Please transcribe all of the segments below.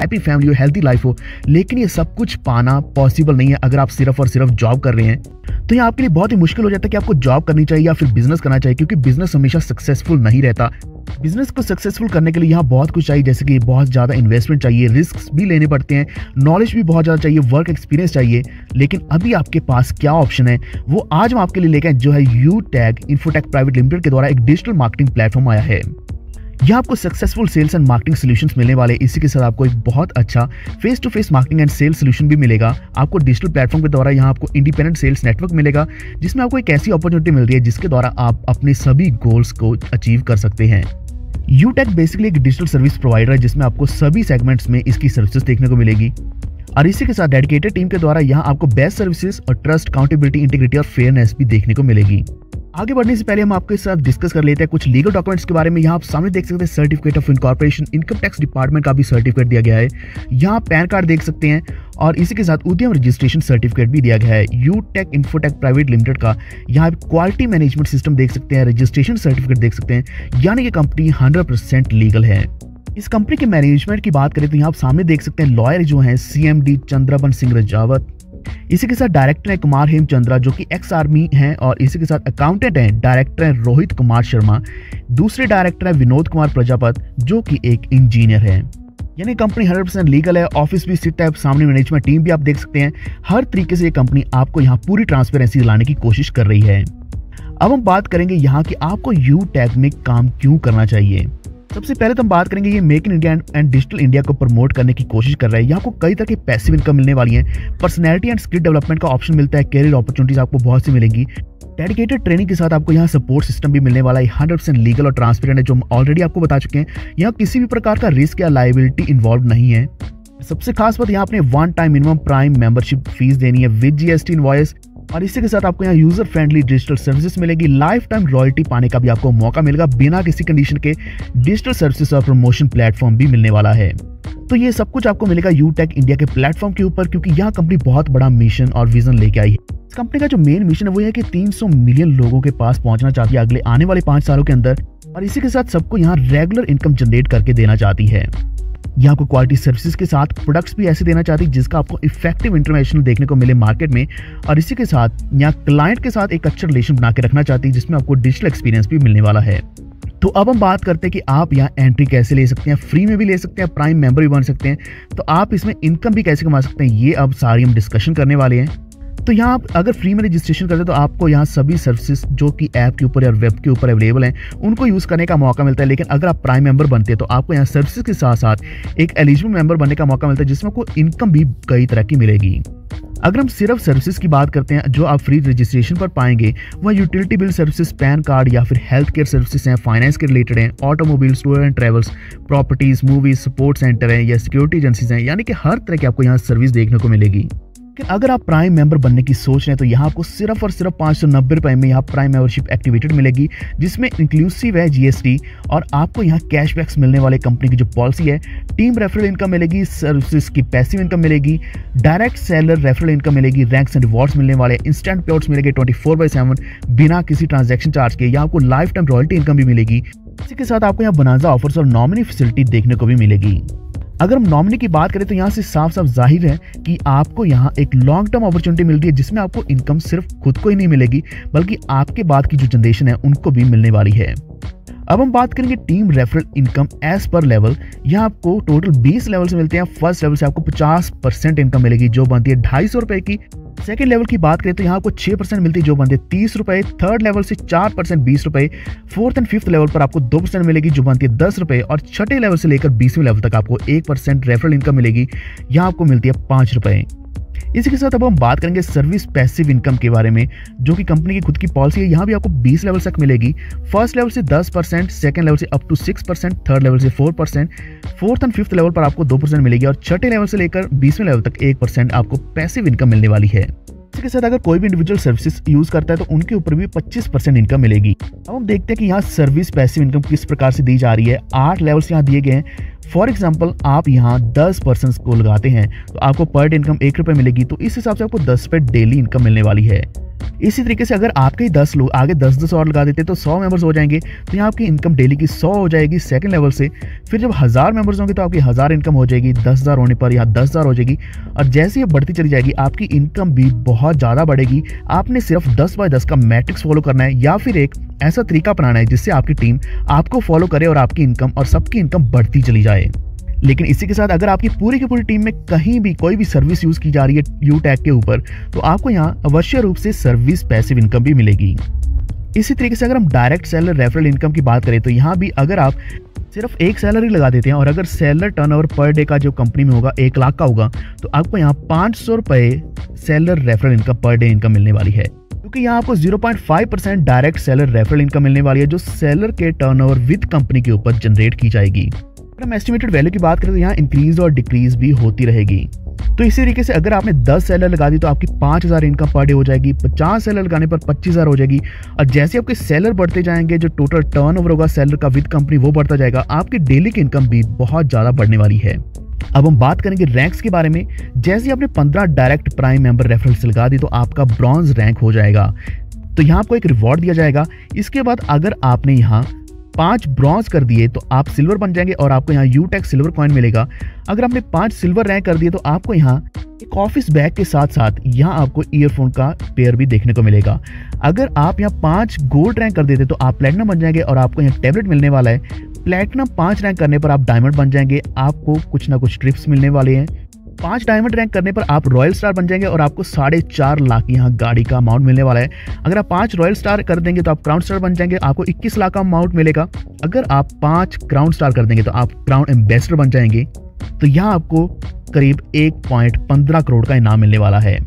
Happy family हो, healthy life हो, लेकिन ये सब कुछ पाना पॉसिबल नहीं है अगर आप सिर्फ और सिर्फ जॉब कर रहे हैं। तो ये आपके लिए बहुत ही मुश्किल हो जाता है कि आपको जॉब करनी चाहिए या फिर बिजनेस करना चाहिए, क्योंकि बिजनेस हमेशा सक्सेसफुल नहीं रहता। बिजनेस को सक्सेसफुल करने के लिए यहाँ बहुत कुछ चाहिए, जैसे कि बहुत ज़्यादा इन्वेस्टमेंट चाहिए, रिस्क भी लेने पड़ते हैं, नॉलेज भी बहुत ज़्यादा चाहिए, वर्क एक्सपीरियंस चाहिए। लेकिन अभी आपके पास क्या ऑप्शन है वो आज हम आपके लिए लेकर जो है यूटैग इन्फोटेक प्राइवेट लिमिटेड के द्वारा एक डिजिटल मार्केटिंग प्लेटफॉर्म आया है। यहाँ आपको successful sales and marketing solutions मिलने वाले, इसी के साथ आपको एक बहुत अच्छा face to face marketing and sales solution भी मिलेगा। आपको डिजिटल प्लेटफॉर्म के द्वारा यहाँ आपको इंडिपेंडेंट सेल्स नेटवर्क मिलेगा, जिसमें आपको एक ऐसी अपॉर्चुनिटी मिल रही है जिसके द्वारा आप अपने सभी गोल्स को अचीव कर सकते हैं। यूटैग बेसिकली एक डिजिटल सर्विस प्रोवाइडर है, जिसमें आपको सभी सेगमेंट्स में इसकी सर्विसेज देखने को मिलेगी और इसी के साथ डेडिकेटेड टीम के द्वारा यहाँ आपको बेस्ट सर्विसेज और ट्रस्ट, अकाउंटेबिलिटी, इंटीग्रिटी और फेयरनेस भी देखने को मिलेगी। आगे बढ़ने से पहले हम आपके साथ डिस्कस कर लेते हैं कुछ लीगल डॉक्यूमेंट्स के बारे में। यहाँ आप सामने देख सकते हैं certificate of incorporation, income tax department का भी सर्टिफिकेट दिया गया है। यहाँ पैन कार्ड देख सकते हैं और इसी के साथ उद्यम रजिस्ट्रेशन सर्टिफिकेट भी दिया गया है। यूटैग इन्फोटेक प्राइवेट लिमिटेड का यहाँ क्वालिटी मैनेजमेंट सिस्टम देख सकते हैं, रजिस्ट्रेशन सर्टिफिकेट देख सकते हैं, यानी कि कंपनी 100% लीगल है। इस कंपनी के मैनेजमेंट की बात करें तो यहाँ आप सामने देख सकते हैं लॉयर जो हैं CMD चंद्रबन सिंह रजावत, इसी के साथ डायरेक्टर है कुमार हेमचंद्रा जो कि एक्स आर्मी हैं, और इसी के साथ अकाउंटेंट हैं डायरेक्टर है रोहित कुमार शर्मा, दूसरे डायरेक्टर है विनोद कुमार प्रजापत जो कि एक इंजीनियर है। यानी कंपनी 100% लीगल है, ऑफिस भी स्थित है, सामने मैनेजमेंट टीम भी आप देख सकते हैं। हर तरीके से ये कंपनी आपको यहाँ पूरी ट्रांसपेरेंसी लाने की कोशिश कर रही है। अब हम बात करेंगे यहाँ कि आपको यूटैग में काम क्यों करना चाहिए। सबसे पहले तो हम बात करेंगे ये make in India and digital India को प्रमोट करने की कोशिश कर रहा है। यहाँ आपको कई तरह की पैसिव इनकम मिलने वाली है, पर्सनैलिटी एंड स्किल डेवलपमेंट का ऑप्शन मिलता है, कैरियर अपॉर्चुनिटीज आपको बहुत सी मिलेंगी, डेडिकेटेड ट्रेनिंग के साथ आपको यहाँ सपोर्ट सिस्टम भी मिलने वाला है। 100% लीगल और ट्रांसपेरेंट है, जो हम ऑलरेडी आपको बता चुके हैं। यहाँ किसी भी प्रकार का रिस्क या लायबिलिटी इन्वॉल्व नहीं है। सबसे खास बात यहाँ आपने 1 time minimum prime membership fees देनी है विद GST इनवॉइस, और इसी के साथ आपको यहाँ यूजर फ्रेंडली डिजिटल सर्विसेज मिलेगी। लाइफ टाइम रॉयल्टी पाने का भी आपको मौका मिलेगा बिना किसी कंडीशन के। डिजिटल सर्विसेज और प्रमोशन प्लेटफॉर्म भी मिलने वाला है। तो ये सब कुछ आपको मिलेगा यूटैग इंडिया के प्लेटफॉर्म के ऊपर, क्योंकि यहाँ कंपनी बहुत बड़ा मिशन और विजन लेके आई है। इस कंपनी का जो मेन मिशन है वो है कि 300 मिलियन लोगों के पास पहुंचना चाहती है अगले आने वाले 5 सालों के अंदर, और इसी के साथ सबको यहाँ रेगुलर इनकम जनरेट करके देना चाहती है। यहाँ आपको क्वालिटी सर्विसेज के साथ प्रोडक्ट्स भी ऐसे देना चाहती है जिसका आपको इफेक्टिव इंटरवेंशन देखने को मिले मार्केट में, और इसी के साथ यहाँ क्लाइंट के साथ एक अच्छा रिलेशन बना के रखना चाहती है जिसमें आपको डिजिटल एक्सपीरियंस भी मिलने वाला है। तो अब हम बात करते हैं कि आप यहाँ एंट्री कैसे ले सकते हैं, फ्री में भी ले सकते हैं, प्राइम मेंबर भी बन सकते हैं, तो आप इसमें इनकम भी कैसे कमा सकते हैं, ये अब सारी हम डिस्कशन करने वाले हैं। तो यहाँ आप अगर फ्री में रजिस्ट्रेशन करते हैं तो आपको यहाँ सभी सर्विसेज जो कि ऐप के ऊपर या वेब के ऊपर अवेलेबल हैं उनको यूज़ करने का मौका मिलता है। लेकिन अगर आप प्राइम मेंबर बनते हैं तो आपको यहाँ सर्विसेज के साथ साथ एक एलिजिबल मेंबर बनने का मौका मिलता है, जिसमें आपको इनकम भी कई तरह की मिलेगी। अगर हम सिर्फ सर्विसेज की बात करते हैं जो आप फ्री रजिस्ट्रेशन पर पाएंगे, वह utility bill services, pan card या फिर हेल्थ केयर सर्विसेज हैं, फाइनेंस के रिलेटेड हैं, automobile, tour and travels, properties, movies, support centre हैं या सिक्योरिटी एजेंसीज हैं, यानी कि हर तरह की आपको यहाँ सर्विस देखने को मिलेगी। लेकिन अगर आप प्राइम मेंबर बनने की सोच रहे हैं तो यहाँ आपको सिर्फ और सिर्फ 590 रुपए में यहाँ प्राइम मेंबरशिप एक्टिवेटेड मिलेगी, जिसमें इंक्लूसिव है GST, और आपको यहाँ कैशबैक्स मिलने वाले कंपनी की जो पॉलिसी है, टीम रेफरल इनकम मिलेगी, सर्विसेज की पैसिव इनकम मिलेगी, डायरेक्ट सेलर रेफरल इनकम मिलेगी, रैंक्स एंड रिवॉर्ड्स मिलने वाले, इंस्टेंट पेआउट्स मिलेंगे 24/7 बिना किसी ट्रांजैक्शन चार्ज के। यहाँ आपको लाइफ टाइम रॉयल्टी इनकम भी मिलेगी। इसी के साथ आपको यहाँ बनाजा ऑफर्स और नॉमिनी फैसिलिटी देखने को भी मिलेगी। अगर हम नॉमिनी की बात करें तो यहाँ से साफ साफ जाहिर है कि आपको यहाँ एक लॉन्ग टर्म अपॉर्चुनिटी मिल रही है, जिसमें आपको इनकम सिर्फ खुद को ही नहीं मिलेगी बल्कि आपके बाद की जो जनरेशन है उनको भी मिलने वाली है। अब हम बात करेंगे team referral income as per level. यहाँ आपको टोटल 20 लेवल से मिलते हैं। फर्स्ट लेवल से आपको 50% इनकम मिलेगी जो बनती है 250 रुपए की। सेकेंड लेवल की बात करें तो यहाँ आपको 6% मिलती है जो बनती है 30 रुपए। थर्ड लेवल से 4% 20 रुपए। फोर्थ एंड फिफ्थ लेवल पर आपको 2% मिलेगी जो बनती है 10 रुपए, और छठे लेवल से लेकर 20वें लेवल तक आपको 1% रेफरल इनकम मिलेगी, यहाँ आपको मिलती है 5 रुपए। इसी के साथ अब हम बात करेंगे सर्विस पैसिव इनकम के बारे में, जो कि कंपनी की खुद की पॉलिसी है। यहाँ भी आपको 20 लेवल तक मिलेगी। फर्स्ट लेवल से 10%, सेकंड लेवल से अप टू 6%, थर्ड लेवल से 4%, फोर्थ एंड फिफ्थ लेवल पर आपको 2% मिलेगी, और छठे लेवल से लेकर 20वें लेवल तक 1% आपको पैसिव इनकम मिलने वाली है। इसी के साथ अगर कोई भी इंडिविजुअल सर्विसेज यूज करता है तो उनके ऊपर भी 25% इनकम मिलेगी। अब हम देखते हैं कि यहाँ सर्विस पैसिव इनकम किस प्रकार से दी जा रही है। 8 लेवल्स यहाँ दिए गए हैं। फॉर एग्जाम्पल आप यहाँ 10 पर्सन को लगाते हैं तो आपको पर डे इनकम 1 रुपये मिलेगी, तो इस हिसाब से आपको 10 रुपये डेली इनकम मिलने वाली है। इसी तरीके से अगर आपके 10 लोग आगे 10-10 और लगा देते तो 100 मेंबर्स हो जाएंगे, तो यहाँ आपकी इनकम डेली की 100 हो जाएगी सेकंड लेवल से। फिर जब 1000 मेंबर्स होंगे तो आपकी 1000 इनकम हो जाएगी, 10,000 होने पर यहाँ 10,000 हो जाएगी, और जैसे ये बढ़ती चली जाएगी आपकी इनकम भी बहुत ज़्यादा बढ़ेगी। आपने सिर्फ 10x10 का मैट्रिक्स फॉलो करना है, या फिर एक ऐसा तरीका अपनाना है जिससे आपकी टीम आपको फॉलो करे और आपकी इनकम और सबकी इनकम बढ़ती चली जाए। लेकिन इसी के साथ अगर आपकी पूरी की पूरी टीम में कहीं भी कोई भी सर्विस यूज की जा रही है यूटैग के ऊपर, तो आपको यहाँ अवश्य रूप से सर्विस पैसिव इनकम भी मिलेगी। इसी तरीके से अगर हम डायरेक्ट सेलर रेफरल इनकम की बात करें, तो यहाँ भी अगर आप सिर्फ एक सैलरी लगा देते हैं और अगर सेलर टर्नओवर पर डे का जो कंपनी में होगा 1 लाख का होगा, तो आपको यहाँ 500 रुपये seller referral income per day income मिलने वाली है, क्योंकि यहाँ आपको 0.5% डायरेक्ट सेलर रेफरल इनकम मिलने वाली है, जो सेलर के टर्नओवर विद कंपनी के ऊपर जनरेट की जाएगी। हम एस्टिमेटेड वैल्यू की बात करें तो यहाँ इंक्रीज और डिक्रीज भी होती रहेगी। तो इसी तरीके से अगर आपने 10 सेलर लगा दी तो आपकी 5000 इनकम पर डे हो जाएगी, 50 सेलर लगाने पर 25000 हो जाएगी, और जैसे आपके सेलर बढ़ते जाएंगे जो टोटल टर्नओवर होगा सेलर का विद कंपनी वो बढ़ता जाएगा, आपकी डेली की इनकम भी बहुत ज़्यादा बढ़ने वाली है। अब हम बात करेंगे रैंक्स के बारे में। जैसे आपने 15 डायरेक्ट प्राइम मेंबर रेफरल्स लगा दी तो आपका ब्रॉन्ज रैंक हो जाएगा, तो यहाँ आपको एक रिवॉर्ड दिया जाएगा। इसके बाद अगर आपने यहाँ 5 ब्रॉन्ज कर दिए तो आप सिल्वर बन जाएंगे और आपको यहाँ यूटैग सिल्वर कॉइन मिलेगा। अगर आपने 5 सिल्वर रैंक कर दिए तो आपको यहाँ एक ऑफिस बैग के साथ साथ यहाँ आपको ईयरफोन का पेयर भी देखने को मिलेगा। अगर आप यहाँ 5 गोल्ड रैंक कर देते तो आप प्लेटिनम बन जाएंगे और आपको यहाँ टैबलेट मिलने वाला है। प्लेटिनम 5 रैंक करने पर आप डायमंड बन जाएंगे, आपको कुछ ना कुछ ट्रिप्स मिलने वाले हैं। 5 डायमंड रैंक करने पर आप रॉयल स्टार बन जाएंगे और आपको 4.5 लाख यहाँ गाड़ी का अमाउंट मिलने वाला है। अगर आप 5 रॉयल स्टार कर देंगे तो आप क्राउन स्टार बन जाएंगे, आपको 21 लाख का अमाउंट मिलेगा। अगर आप 5 क्राउन स्टार कर देंगे तो आप क्राउन एम्बेसडर बन जाएंगे, तो यहाँ आपको करीब 1.15 करोड़ का इनाम मिलने वाला है।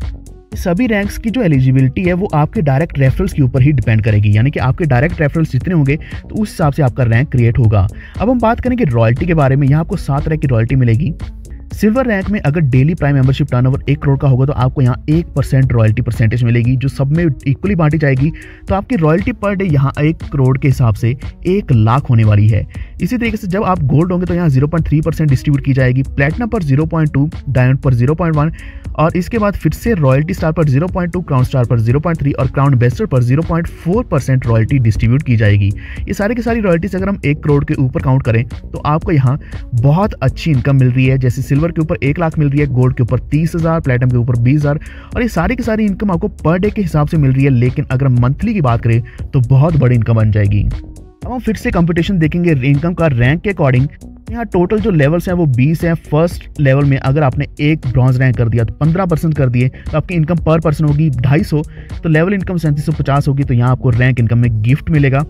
सभी रैंक्स की जो एलिजिबिलिटी है वो आपके डायरेक्ट रेफरल्स के ऊपर ही डिपेंड करेगी, यानी कि आपके डायरेक्ट रेफरल्स जितने होंगे तो उस हिसाब से आपका रैंक क्रिएट होगा। अब हम बात करेंगे रॉयल्टी के बारे में। यहाँ आपको 7 तरह की रॉयल्टी मिलेगी। सिल्वर रैंक में अगर daily prime membership turnover 1 crore का होगा तो आपको यहाँ 1% रॉयल्टी परसेंटेज मिलेगी, जो सब में इक्वली बांटी जाएगी। तो आपकी रॉयल्टी पर डे यहाँ 1 करोड़ के हिसाब से 1 लाख होने वाली है। इसी तरीके से जब आप गोल्ड होंगे तो यहाँ 0.3% डिस्ट्रीब्यूट की जाएगी, प्लेटिनम पर 0.2, डायमंड पर 0.1, और इसके बाद फिर से रॉयल्टी स्टार पर 0.2, क्राउन स्टार पर 0.3 और क्राउन एम्बेसडर पर 0.4% रॉयल्टी डिस्ट्रीब्यूट की जाएगी। ये सारी की सारी रॉयल्टीज अगर हम 1 करोड़ के ऊपर काउंट करें तो आपको यहाँ बहुत अच्छी इनकम मिल रही है। जैसे सिल्वर के ऊपर 1 लाख मिल रही है, गोल्ड के ऊपर 30,000, प्लेटिनम के ऊपर 20,000, और ये सारी की सारी इनकम आपको पर डे के हिसाब से मिल रही है। लेकिन अगर मंथली की बात करें तो बहुत बड़ी इनकम बन जाएगी। अब हम फिर से कंपटीशन देखेंगे इनकम का रैंक के अकॉर्डिंग। यहाँ टोटल जो लेवल्स हैं वो 20 हैं। फर्स्ट लेवल में अगर आपने एक ब्रॉन्ज रैंक कर दिया तो 15% कर दिए तो आपकी इनकम पर पर्सन होगी 250, तो लेवल इनकम 3750 होगी, तो यहाँ आपको रैंक इनकम में गिफ्ट मिलेगा।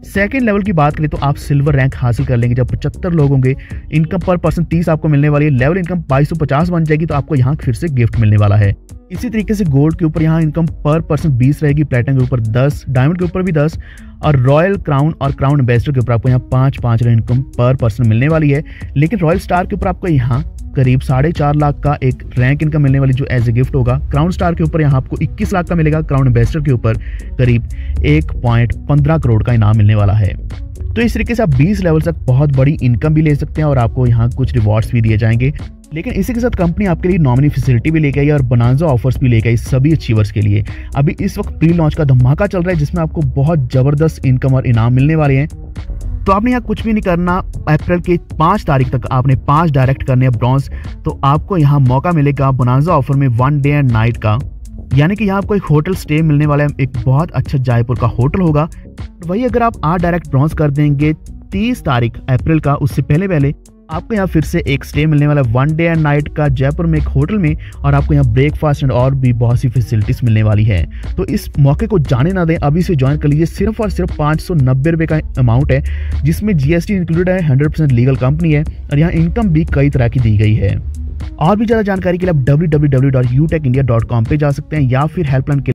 सेकेंड लेवल की बात करें तो आप सिल्वर रैंक हासिल कर लेंगे। जब 75 लोग होंगे, इनकम पर पर्सन 30 आपको मिलने वाली है, लेवल इनकम 2250 बन जाएगी, तो आपको यहाँ फिर से गिफ्ट मिलने वाला है। इसी तरीके से गोल्ड के ऊपर यहाँ इनकम पर पर्सन 20 रहेगी, प्लेटिनम के ऊपर 10, डायमंड के ऊपर भी 10, और रॉयल क्राउन और क्राउन एम्बेसडर के ऊपर आपको यहाँ 5 इनकम पर पर्सन मिलने वाली है। लेकिन रॉयल स्टार के ऊपर आपको यहाँ करीब 4.5 लाख का एक रैंक इनकम मिलने वाली जो एज ए गिफ्ट होगा। क्राउन स्टार के ऊपर यहाँ आपको 21 लाख का मिलेगा, क्राउन एम्बेसडर के ऊपर करीब 1.15 करोड़ का इनाम मिलने वाला है। तो इस तरीके से आप 20 लेवल तक बहुत बड़ी इनकम भी ले सकते हैं और आपको यहाँ कुछ रिवॉर्ड्स भी दिए जाएंगे। लेकिन इसी के साथ कंपनी आपके लिए नॉमिनी फैसिलिटी भी लेके आई और बोनांजा ऑफर्स भी लेके आई सभी अचीवर्स के लिए। अभी इस वक्त प्री लॉन्च का धमाका चल रहा है जिसमें आपको बहुत जबरदस्त इनकम और इनाम मिलने वाले हैं। तो आपने यहाँ कुछ भी नहीं करना, अप्रैल के 5 तारीख तक आपने 5 डायरेक्ट करने हैं ब्रॉन्ज, तो आपको यहाँ मौका मिलेगा बोनांजा ऑफर में 1 डे एंड नाइट का, यानी कि यहाँ आपको एक होटल स्टे मिलने वाला है। एक बहुत अच्छा जयपुर का होटल होगा। वही अगर आप 8 डायरेक्ट ब्रॉन्ज कर देंगे 30 तारीख अप्रैल का, उससे पहले आपको यहाँ फिर से एक स्टे मिलने वाला है 1 डे एंड नाइट का जयपुर में एक होटल में, और आपको यहाँ ब्रेकफास्ट एंड और भी बहुत सी फैसिलिटीज मिलने वाली है। तो इस मौके को जाने ना दें, अभी से ज्वाइन कर लीजिए। सिर्फ और सिर्फ 590 रुपये का अमाउंट है जिसमें GST इंक्लूडेड है, 100% लीगल कंपनी है, और यहाँ इनकम भी कई तरह की दी गई है। और भी ज़्यादा जानकारी के लिए आप www.utechindia.com पे जा सकते हैं या फिर हेल्पलाइन के